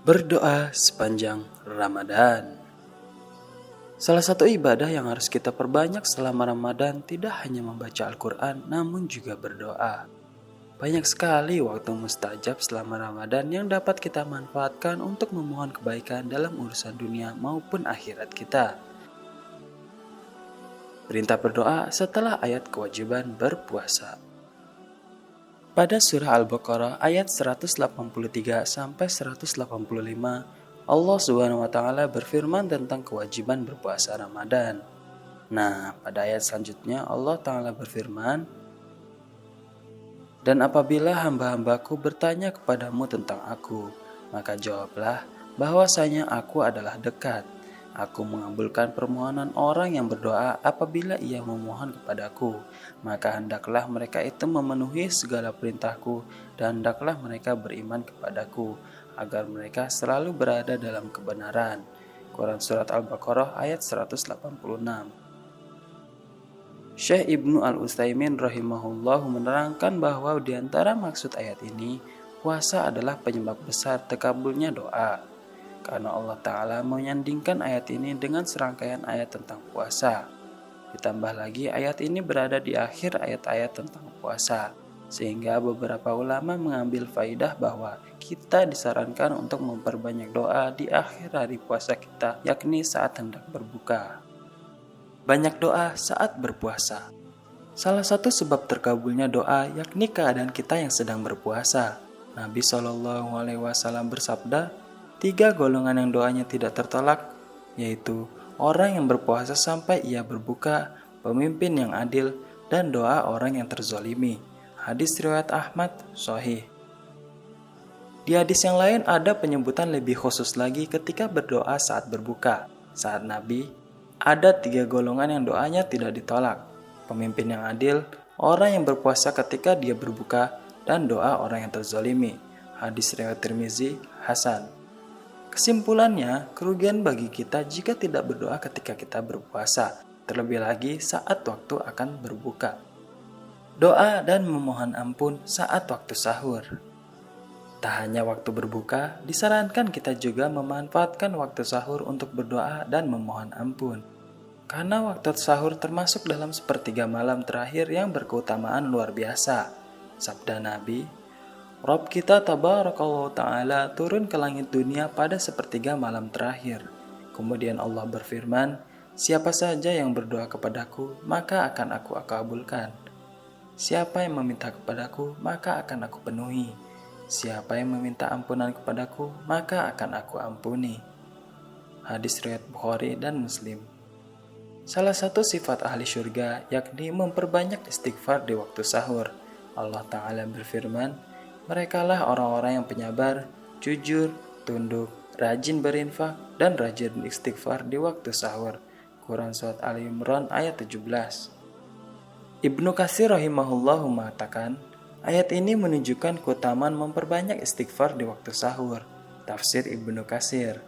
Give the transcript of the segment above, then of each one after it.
Berdoa sepanjang Ramadan. Salah satu ibadah yang harus kita perbanyak selama Ramadan tidak hanya membaca Al-Quran, namun juga berdoa. Banyak sekali waktu mustajab selama Ramadan yang dapat kita manfaatkan untuk memohon kebaikan dalam urusan dunia maupun akhirat kita. Perintah berdoa setelah ayat kewajiban berpuasa. Pada surah Al-Baqarah ayat 183 sampai 185, Allah Subhanahu wa taala berfirman tentang kewajiban berpuasa Ramadan. Nah, pada ayat selanjutnya Allah taala berfirman, "Dan apabila hamba-hambaku bertanya kepadamu tentang aku, maka jawablah bahwasanya aku adalah dekat. Aku mengabulkan permohonan orang yang berdoa apabila ia memohon kepadaku. Maka hendaklah mereka itu memenuhi segala perintahku dan hendaklah mereka beriman kepadaku, agar mereka selalu berada dalam kebenaran." Quran Surat Al-Baqarah ayat 186. Syekh Ibnu Al-Utsaimin rahimahullah menerangkan bahwa di antara maksud ayat ini, puasa adalah penyebab besar terkabulnya doa. Karena Allah Ta'ala menyandingkan ayat ini dengan serangkaian ayat tentang puasa. Ditambah lagi ayat ini berada di akhir ayat-ayat tentang puasa, sehingga beberapa ulama mengambil faidah bahwa kita disarankan untuk memperbanyak doa di akhir hari puasa kita, yakni saat hendak berbuka. Banyak doa saat berpuasa. Salah satu sebab terkabulnya doa yakni keadaan kita yang sedang berpuasa. Nabi SAW bersabda, 3 golongan yang doanya tidak tertolak, yaitu orang yang berpuasa sampai ia berbuka, pemimpin yang adil, dan doa orang yang terzolimi. Hadis riwayat Ahmad, Sahih. Di hadis yang lain ada penyebutan lebih khusus lagi ketika berdoa saat berbuka. Saat Nabi, ada 3 golongan yang doanya tidak ditolak. Pemimpin yang adil, orang yang berpuasa ketika dia berbuka, dan doa orang yang terzolimi. Hadis riwayat Tirmizi, Hasan. Kesimpulannya, kerugian bagi kita jika tidak berdoa ketika kita berpuasa, terlebih lagi saat waktu akan berbuka. Doa dan memohon ampun saat waktu sahur. Tak hanya waktu berbuka, disarankan kita juga memanfaatkan waktu sahur untuk berdoa dan memohon ampun. Karena waktu sahur termasuk dalam sepertiga malam terakhir yang berkeutamaan luar biasa. Sabda Nabi, Rabb kita Tabarakallahu Ta'ala turun ke langit dunia pada sepertiga malam terakhir. Kemudian Allah berfirman, siapa saja yang berdoa kepadaku, maka akan aku kabulkan. Siapa yang meminta kepadaku, maka akan aku penuhi. Siapa yang meminta ampunan kepadaku, maka akan aku ampuni. Hadis riwayat Bukhari dan Muslim. Salah satu sifat ahli syurga yakni memperbanyak istighfar di waktu sahur. Allah Ta'ala berfirman, merekalah orang-orang yang penyabar, jujur, tunduk, rajin berinfak, dan rajin istighfar di waktu sahur. Quran Surat Ali Imran ayat 17. Ibnu Katsir rahimahullah mengatakan, ayat ini menunjukkan keutamaan memperbanyak istighfar di waktu sahur. Tafsir Ibnu Katsir.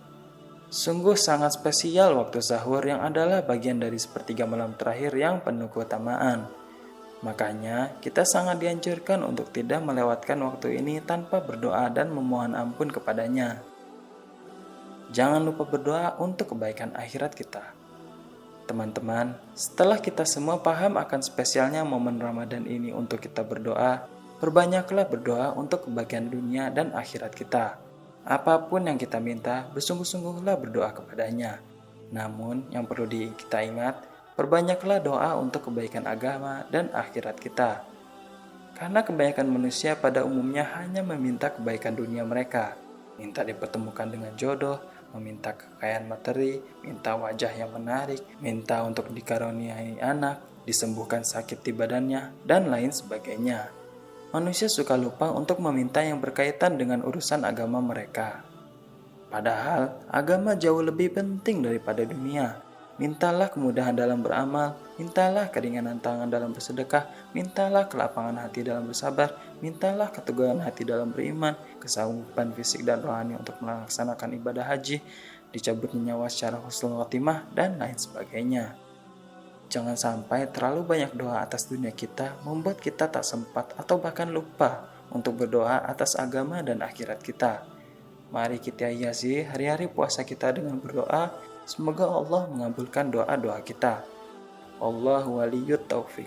Sungguh sangat spesial waktu sahur yang adalah bagian dari sepertiga malam terakhir yang penuh keutamaan. Makanya, kita sangat dianjurkan untuk tidak melewatkan waktu ini tanpa berdoa dan memohon ampun kepadanya. Jangan lupa berdoa untuk kebaikan akhirat kita. Teman-teman, setelah kita semua paham akan spesialnya momen Ramadan ini untuk kita berdoa, perbanyaklah berdoa untuk kebaikan dunia dan akhirat kita. Apapun yang kita minta, bersungguh-sungguhlah berdoa kepadanya. Namun, yang perlu kita ingat, perbanyaklah doa untuk kebaikan agama dan akhirat kita. Karena kebanyakan manusia pada umumnya hanya meminta kebaikan dunia mereka. Minta dipertemukan dengan jodoh, meminta kekayaan materi, minta wajah yang menarik, minta untuk dikaruniai anak, disembuhkan sakit di badannya, dan lain sebagainya. Manusia suka lupa untuk meminta yang berkaitan dengan urusan agama mereka. Padahal, agama jauh lebih penting daripada dunia. Mintalah kemudahan dalam beramal, mintalah keringanan tangan dalam bersedekah, mintalah kelapangan hati dalam bersabar, mintalah keteguhan hati dalam beriman, kesanggupan fisik dan rohani untuk melaksanakan ibadah haji, dicabutnya nyawa secara husnul khotimah, dan lain sebagainya. Jangan sampai terlalu banyak doa atas dunia kita membuat kita tak sempat atau bahkan lupa untuk berdoa atas agama dan akhirat kita. Mari kita hiasi hari-hari puasa kita dengan berdoa. Semoga Allah mengabulkan doa-doa kita. Allahu waliyut taufik.